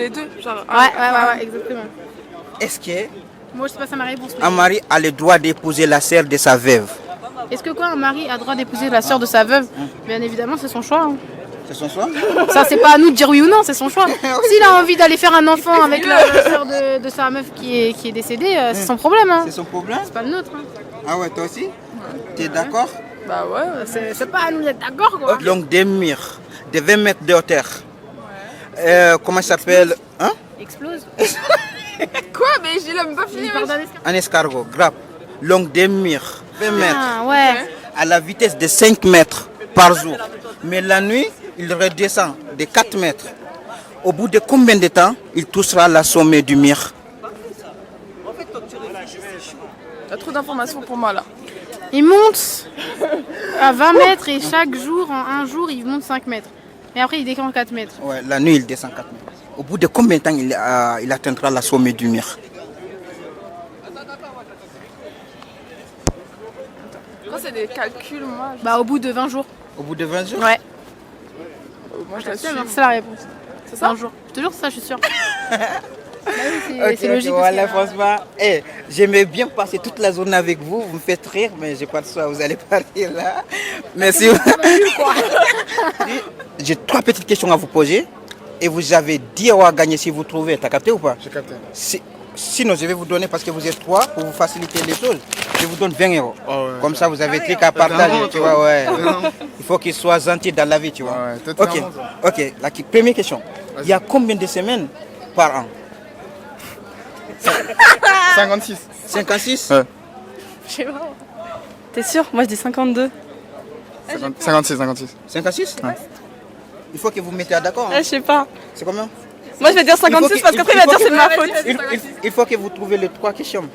Les deux, genre. Ouais, exactement. Est-ce que Moi, je sais pas ça ma réponse. un mari a le droit d'épouser la sœur de sa veuve? Est-ce que quoi, un mari a le droit d'épouser la sœur de sa veuve? Bien évidemment, c'est son choix. Hein. C'est son choix? Ça, c'est pas à nous de dire oui ou non, c'est son choix. S'il a envie d'aller faire un enfant avec la sœur de sa meuf qui est décédée, c'est son problème. Hein. C'est son problème? C'est pas le nôtre. Hein. Ah ouais, toi aussi? T'es d'accord? Bah ouais. C'est pas à nous d'être d'accord, quoi. Donc des murs de 20 mètres de hauteur. Comment ça s'appelle? Hein? Explose. Quoi? Mais j'ai même pas fini. Un escargot, grappe, longue des murs, 20 mètres, Ah, ouais. à la vitesse de 5 mètres par jour. Mais la nuit, il redescend de 4 mètres. Au bout de combien de temps il touchera la sommet du mur? T'as trop d'informations pour moi là. Il monte à 20 mètres et chaque jour, en un jour, il monte 5 mètres. Et après, il descend 4 mètres. Ouais, la nuit, il descend 4 mètres. Au bout de combien de temps il atteindra la sommet du mur? Moi, c'est des calculs, moi. Bah, au bout de 20 jours. Au bout de 20 jours? Ouais. Moi, je t'assure. C'est la réponse. C'est ça? 20 jours. Je te jure, c'est ça, je suis sûre. Ok, c'est logique. voilà, parce que, franchement, j'aimais bien passer toute la journée avec vous. Vous me faites rire, mais j'ai pas de choix. Vous allez partir là. Merci. J'ai 3 petites questions à vous poser. Et vous avez 10 euros à gagner si vous trouvez. T'as capté ou pas? J'ai capté. Sinon, je vais vous donner, parce que vous êtes 3, pour vous faciliter les choses, je vous donne 20 euros. Oh ouais, Comme ça, vous avez truc à partager, tu vois, ouais. Il faut qu'il soit gentil dans la vie, tu vois. Ouais, toi, t'es Ok, vraiment ça. ok. Première question. Il y a combien de semaines par an? 56. 56? Ouais. Je sais pas. T'es sûr? Moi, je dis 52. 56, 56. 56? Ouais. Il faut que vous mettez d'accord. Je sais pas. C'est combien? Moi, je vais dire 56 parce qu'après, il va dire c'est de ma faute. Il faut que vous trouviez les 3 questions.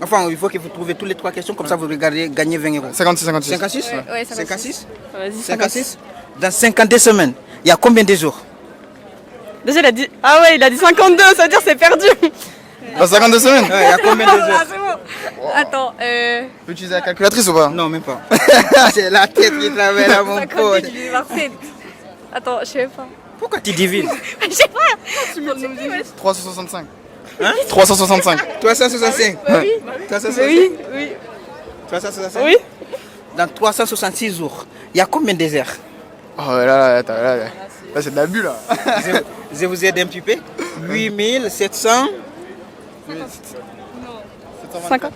Enfin, il faut que vous trouviez toutes les 3 questions, comme ça vous regardez gagner 20 euros. 56, 56. 56? Ouais, 56? Vas-y, 56? Dans 52 semaines, il y a combien de jours? Déjà, il a dit. Ah ouais, il a dit 52, ça veut dire c'est perdu. Dans 52 semaines. Ouais, il y a combien de jours? c'est bon. Attends, Tu peux utiliser la calculatrice ou pas? Non, même pas. C'est la tête qui travaille à mon pote. Attends, je sais pas. Pourquoi tu divises? Je sais pas. 365. Hein? 365. 365? Ouais. 365? Oui. 365? Oui. Dans 366 jours, il y a combien de déserts? Oh là, c'est de la bulle là. Je vous aide un petit peu. 8700. 50.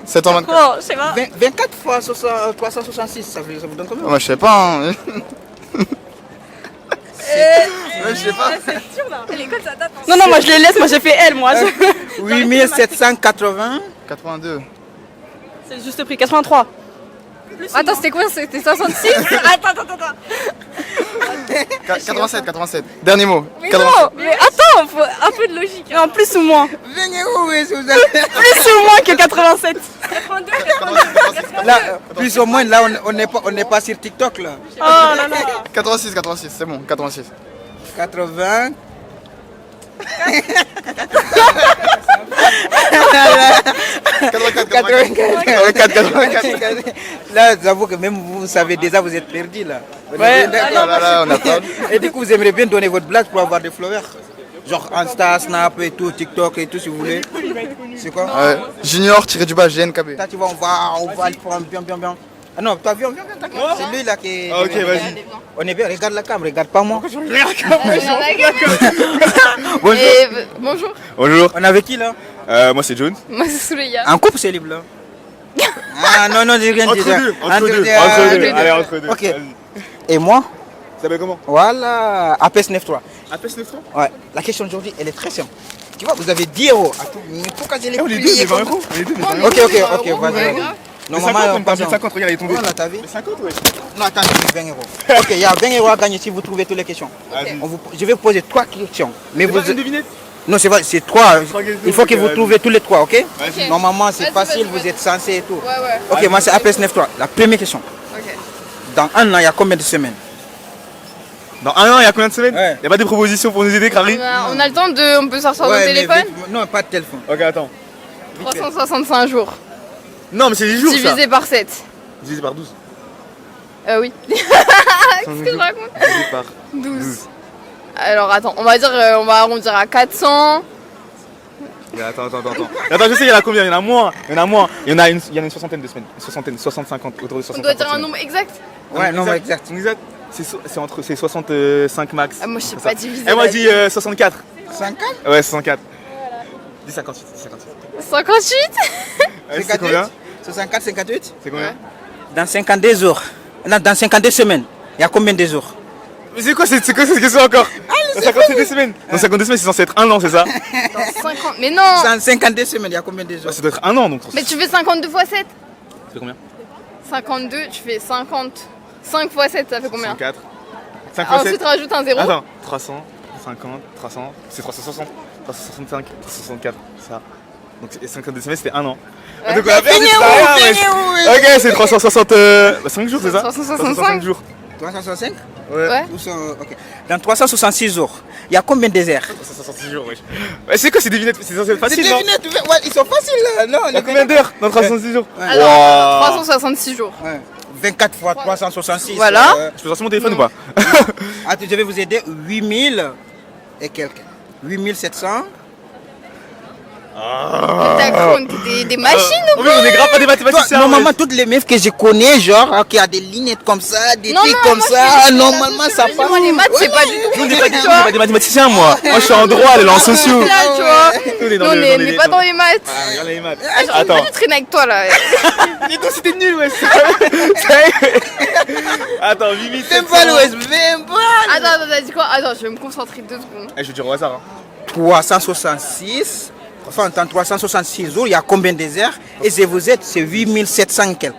724. Oh, je sais pas. 24 fois 366, ça vous donne combien? Moi je sais pas. Hein. Ouais, je sais pas. Non, moi je les laisse, moi j'ai fait elle, moi. 8780. 82. C'est le juste prix, 83. Attends, c'était quoi? C'était 66? Attends. 87. Dernier mot. Mais 87. non! Mais attends, faut un peu de logique. Non, plus ou moins. Venez où, oui, si vous avez... Plus ou moins que 87. 82, Là, plus ou moins, là, on n'est pas sur TikTok, là. Oh là là. 86, c'est bon, 86. 80. Là, j'avoue que même vous savez déjà, vous êtes perdu là. Ouais. Là, on a pas. Et du coup, vous aimeriez bien donner votre blague pour avoir des followers. Genre Insta, Snap et tout, TikTok et tout, si vous voulez. C'est quoi? Junior-du-bas GNKB. Là, tu vois, on va le prendre bien. Ah non, toi, viens, t'inquiète. C'est lui là qui est. Ok, vas-y. On est bien, regarde la cam, regarde pas moi. Bonjour. Bonjour, On est avec qui là? moi c'est Jones. Moi, c'est Souleya. En couple, c'est libre là. Ah non, j'ai rien dit. Entre deux. Allez, entre deux. Ok. Vas-y. Et moi? Ça s'appelle comment? Voilà, APS 93. APS 9 Ouais, la question d'aujourd'hui, elle est très simple. Tu vois, vous avez 10 euros. Attends, mais pourquoi j'ai les On est deux, pliés mais 20 comme euros. On est deux, mais 20 ça? euros. Ok, vas-y. Mais 50, on parle de 50, regarde, il est tombé. Voilà, t'as vu? Mais 50, ouais. Non, attends, j'ai 20 euros. Ok, il y a 20 euros à gagner si vous trouvez toutes les questions. Vas-y. Je vais vous poser 3 questions. Mais C'est vous... pas une devinette? Non, c'est vrai, c'est 3. Il faut que vous vas-y. trouviez tous les 3, ok? Vas-y. Normalement, c'est Vas-y, facile, vas-y. vous êtes censé et tout. Ouais. Ok, moi c'est APS 93. La première question. Ok. Dans un an, il y a combien de semaines? Dans un an, il y a combien de semaines? Ouais. Il n'y a pas des propositions pour nous aider, Crary? On a le temps de. On peut sortir nos mais téléphones? non, pas de téléphone. Ok, attends. 365 jours. Non, mais c'est les jours, ça. Divisé par 7. Divisé par 12. Oui. Qu'est-ce que je raconte? Divisé par 12. Alors attends, on va dire, on va arrondir à 400. Mais attends. Attends, je sais, il y en a combien? Il y en a moins. Il y en a une soixantaine de semaines. Une soixantaine, 60, 50, autour de 60. On doit dire un nombre exact. Ouais, nombre exact. C'est entre 65 max. Ah, moi je sais Comme pas ça. diviser. Elle m'a dit 64. 50 Ouais, 64. Dis 58. 58. Ouais, c'est combien? 64, 58 C'est combien? Dans 52 jours. Non, dans 52 semaines. Il y a combien de jours? Mais c'est quoi cette question encore? Dans 52 semaines. Dans 52 semaines, c'est censé être un an, c'est ça? Dans 50. Mais non. Dans 52 semaines, il y a combien de jours? Ça doit être un an donc. Mais tu fais 52 x 7. C'est combien? 52, tu fais 50. 5 x 7, ça fait combien? 64. 5 fois 7. Ensuite, rajoute un 0. Attends, 300, 50, 300, c'est 360, 365, 364, ça. Donc 52 semaines, c'était un an. Ouais. Donc on a perdu, c'est rien, ouais. Ok, c'est 365 jours, c'est ça? 365 jours. 365 Ouais. Ok. Dans 366 jours, il y a combien de déserts? 366 jours, wesh. Ouais, c'est quoi ces devinettes? C'est censé être C'est facile, des non? devinettes, ouais, ils sont faciles là. Non, Il y a combien d'heures dans 366 jours? Alors, 366 jours. Ouais. 24 fois 366. Voilà. Je peux sortir mon téléphone ou pas? Attends, je vais vous aider. 8000 et quelques. 8700. T'as cru, des machines ou Oui, on est grave pas des mathématiciens. Normalement, wesh. toutes les meufs que je connais, genre, qui a des lunettes comme ça, des Non, trucs non, comme moi, ça, je fais normalement ça passe. Moi, les maths, c'est pas du tout. Nous, on n'est pas des mathématiciens, moi. Moi, je suis en droit, elle est en sociaux. Là, tu vois. Nous, on est Nous, dans on les- n'est pas dans les maths. Ah, regarde les maths. J'ai envie Attends. de traîner avec toi là. Mais toi, c'était nul, wesh. Attends, 8700. Même pas l'ouest, même pas. Attends, t'as dit quoi? Attends, je vais me concentrer 2 secondes. Eh, je vais dire au hasard. 366. Enfin, en 366 jours, il y a combien de déserts? Et je vous aide, c'est 8700 quelques.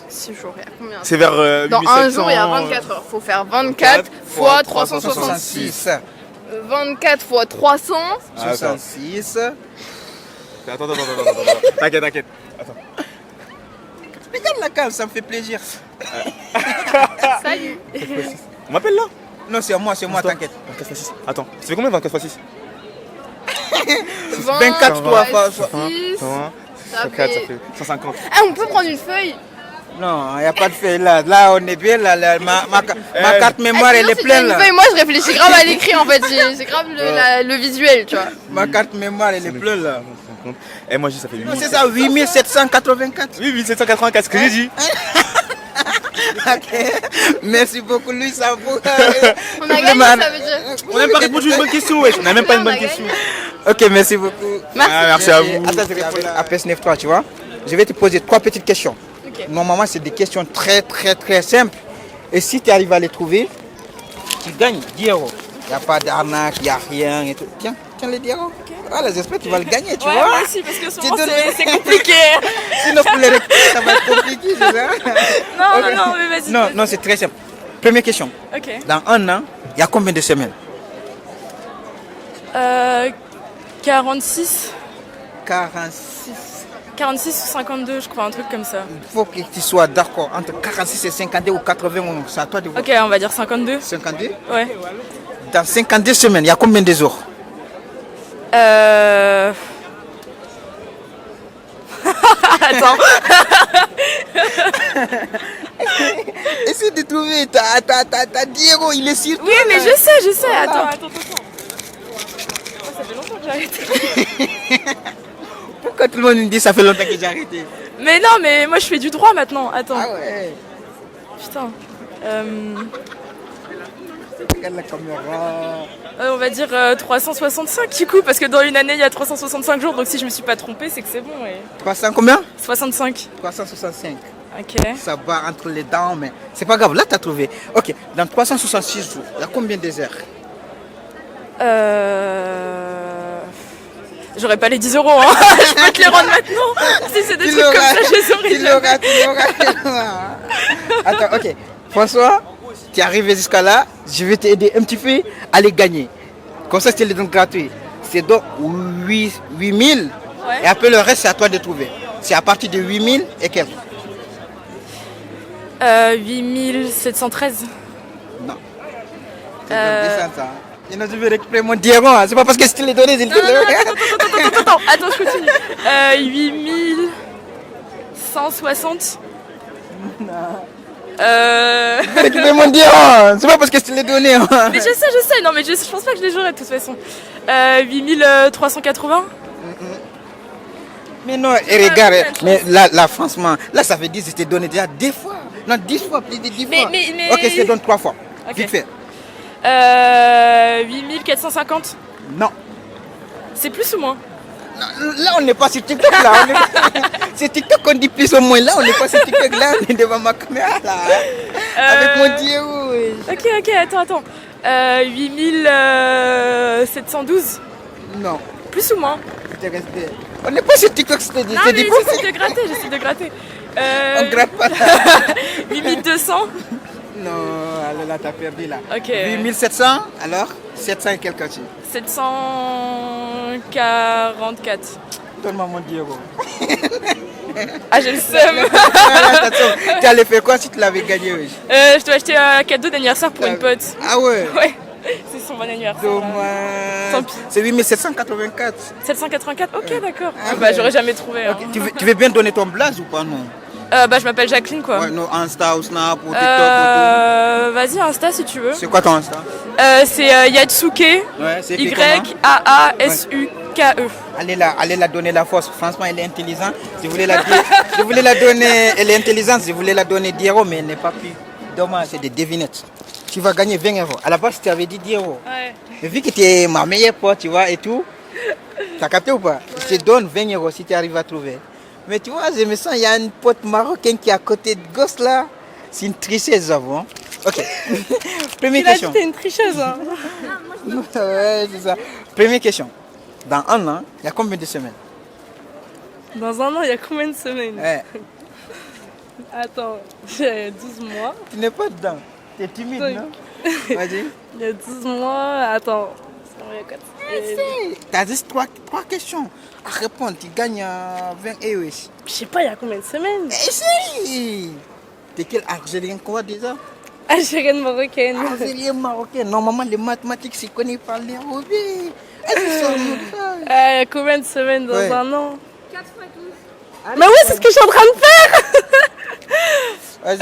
6 jours, il y a combien? C'est vers Dans un jour, il y a 24 heures. Faut faire 24 fois 366. 24 fois 300. 66. Attends. T'inquiète. Attends. Regarde la cave, ça me fait plaisir. Salut. On m'appelle là? Non, c'est moi, t'inquiète. 24 x 6. Attends, ça fait combien 24 x 6? 24 fois. 6. 120, Ça 4, ça fait... fait 150. Ah, on peut prendre une feuille. Non, il n'y a pas de feuille là. Là, on est bien. Là, ma carte mémoire, elle est pleine là. Moi, je réfléchis grave à l'écrit en fait. C'est grave le visuel, tu vois. Ma carte mémoire, elle est pleine là. Eh, moi, je dis ça fait 8 Non, c'est ça, 8784. Oui, 1784, ce que j'ai dit. Ok. Merci beaucoup, Louis. Ça vaut. On a gagné, ça veut dire. On n'a même pas répondu à une bonne question, wesh. On n'a même pas une bonne On a question. Ok, merci beaucoup. Merci. Ah, merci à vous. Attends, je vais appeler APS93, tu vois. Je vais te poser 3 petites questions. Ok. Normalement, c'est des questions très simples. Et si tu arrives à les trouver, tu gagnes 10 euros. Il n'y a pas d'arnaque, il n'y a rien et tout. Tiens les 10 euros. Voilà, j'espère que tu vas le gagner, tu vois. Moi aussi, parce que souvent donnes- c'est compliqué. Sinon, pour les récupérer, ça va être compliqué, c'est ça? Non, mais vas-y. Non, c'est très simple. Première question. Ok. Dans un an, il y a combien de semaines? 46. 46. ou 52, je crois, un truc comme ça. Il faut que tu sois d'accord entre 46 et 52 ou 80. C'est à toi de voir. Ok, on va dire 52. 52. Ouais. Dans 52 semaines, il y a combien de jours? Attends. Essaye de trouver. T'as 10 euros, il est sur toi. Oui, mais là. je sais. Attends. Oh, ça fait longtemps que j'ai arrêté. Pourquoi tout le monde me dit ça fait longtemps que j'ai arrêté? Mais non, mais moi je fais du droit maintenant. Attends. Ah ouais. Putain. Regarde la caméra. On va dire 365 du coup, parce que dans une année il y a 365 jours, donc si je me suis pas trompée, c'est que c'est bon. Et... 300 combien? 65. 365. Ok. Ça bat entre les dents, mais c'est pas grave. Là, t'as trouvé. Ok. Dans 366 jours, il y a combien de déserts? J'aurais pas les 10 euros, hein. Je peux te les rendre maintenant. Si c'est des Tu trucs comme l'auras, ça, je les aurais tu jamais. l'auras. Attends, ok. François, tu es arrivé jusqu'à là. Je vais t'aider un petit peu à les gagner. Comme ça, je te les donne gratuits. C'est donc 8000. Ouais. Et après, le reste, c'est à toi de trouver. C'est à partir de 8000 et quelques. 8713. Non. C'est donc descendre, ça. Et non, je vais récupérer mon diamant. C'est pas parce que je te l'ai donné, je te l'ai Attends, je continue. 8160. Mais tu peux m'en dire, hein. C'est pas parce que je te l'ai donné. Hein. Mais je sais, non mais je pense pas que je les jouerai de toute façon. 8380. Mais non, et regarde, mais là, franchement, là, ça veut dire que je t'ai donné déjà 10 fois. Non, 10 fois, plus de 10 fois. Mais- Ok, je te donne 3 fois. Ok. Vite fait. 8450. Non. C'est plus ou moins? Là, on n'est pas sur TikTok, là. C'est TikTok qu'on dit plus ou moins. Là, on n'est pas sur TikTok, là, on est devant ma caméra, là. Avec mon Dieu. Oui. Ok, attends. 8712. Non. Plus ou moins? T'es resté. On n'est pas sur TikTok, je te dis. Non Je te mais dis pas. j'essaie de gratter. On gratte pas là. 8200. Non, alors là, t'as perdu là. Ok. 8700, alors 700 et quelques aussi. 744. Donne-moi mon Diego. Ah j'ai le seum. Tu allais faire quoi si tu l'avais gagné, oui? Je dois acheter un cadeau d'anniversaire pour une pote. Ah ouais? Ouais, c'est son bon anniversaire. Tant Dommage. pis. C'est 8784. 784. Ok d'accord. Ah Bah ouais. j'aurais jamais trouvé. Hein. Tu veux bien donner ton blaze ou pas, non? Bah je m'appelle Jacqueline quoi. Ouais, non, Insta ou Snap ou TikTok ou Vas-y Insta si tu veux. tout. C'est quoi ton Insta? C'est Yatsuke. Ouais, c'est écrit comment? Y-A-A-S-U-K-E. Allez la donner la force. Franchement, elle est intelligente. Je voulais la donner, elle est intelligente. Je voulais la donner 10 euros, mais elle n'est pas pu. Dommage, c'est des devinettes. Tu vas gagner 20 euros. À la base, tu avais dit 10 euros. Ouais. Mais vu que tu es ma meilleure pote, tu vois, et tout, t'as capté ou pas? Je te donne 20 euros si tu arrives à trouver. Mais tu vois, je me sens, il y a une pote marocaine qui est à côté de gosse là. C'est une tricheuse, j'avoue. Hein. Ok. Première question. T'es une tricheuse hein. Ouais, c'est ça. Première question. Dans un an, il y a combien de semaines? Dans un an, il y a combien de semaines? Ouais. Attends, j'ai 12 mois. Tu n'es pas dedans. Tu es timide, non? Vas-y. Il y a 12 mois, attends. Il y a quatre- Tu as juste trois questions à répondre. Tu gagnes 20 euros. Je sais pas, il y a combien de semaines? Essaye. T'es quel Algérien quoi déjà? Algérienne marocaine. Algérien marocain. Normalement, les mathématiques, c'est connu par les Robés. Elles sont Il y a combien de semaines dans Ouais. un an? 4 fois 12. Mais oui, c'est ce que je suis en train de faire! Vas-y.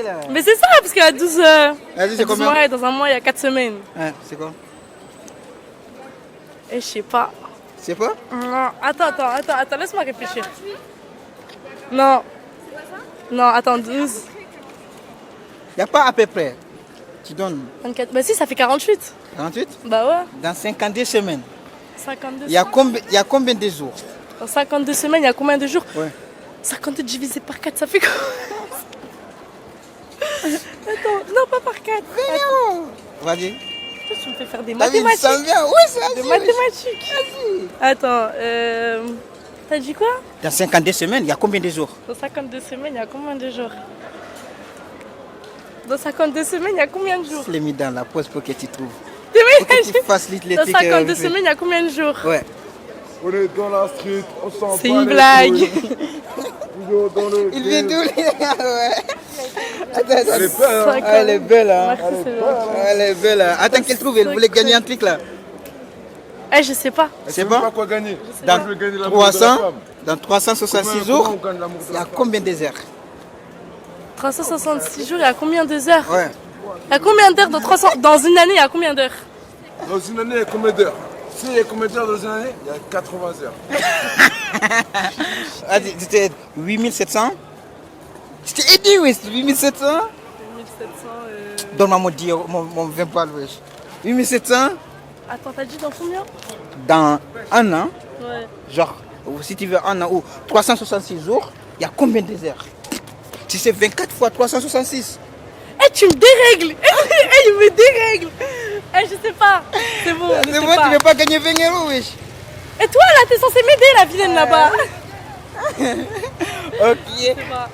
Là. Mais c'est ça, parce qu'il y a 12, Vas-y, c'est 12 combien? mois et dans un mois, il y a 4 semaines. Ouais, c'est quoi? Et je sais pas. C'est pas? Non, attends, laisse-moi réfléchir. Non. Non, attends, 12. Il n'y a pas à peu près. Tu donnes 24. Bah si, ça fait 48. 48? Bah ouais. Dans 52 semaines. 52 Il y a combien de jours? Dans 52 semaines, il y a combien de jours? Ouais. 52 divisé par 4, ça fait quoi? Attends, non, pas par 4. Vas-y. Tu me fais faire des T'as vu, mathématiques. ça vient. Oui, c'est Des assez. mathématiques. Attends, t'as dit quoi? Dans 52 semaines, il y a combien de jours? Dans 52 semaines, il y a combien de jours? Dans 52 semaines, il y a combien de jours? Je l'ai mis dans la pause pour que tu trouves. T'es Pour que tu facilites les Dans trucs. 52 semaines, il y a combien de jours? Ouais. On est dans la street, on s'en C'est une blague. Il vient d'où ouais. Attends, Elle est belle, hein. Ah, elle est belle, hein. Merci, c'est gentil. Elle est belle. Hein. Attends qu'elle trouve, elle voulait gagner un truc là. Eh, je sais pas. C'est Pas bon? quoi gagner. Dans Je veux gagner l'amour de la 300, femme. dans 366 Comment jours, on gagne l'amour de il y la a femme? combien de heures? 366 jours, il y a combien d'heures? Ouais. Il y a combien d'heures dans 300? Dans une année, il y a combien d'heures? Dans une année, il y a combien d'heures? S'il y a combien d'heures dans une année? Il y a 80 heures. Vas-y, c'était 8700. Je t'ai dit, oui, c'est 8700. 1700. Donne-moi mon 20 balles, wesh. 8700 Attends, t'as dit dans combien? dans un an, Ouais. genre, ou si tu veux un an ou 366 jours, il y a combien de heures? Si c'est 24 fois 366. Eh, tu me dérègles! Eh, il me dérègle! Eh, je sais pas! C'est bon, je C'est sais moi, tu pas. veux pas gagner 20 euros, wesh. Et toi, là, t'es censé m'aider, la vilaine, là-bas! Ok. Je sais pas.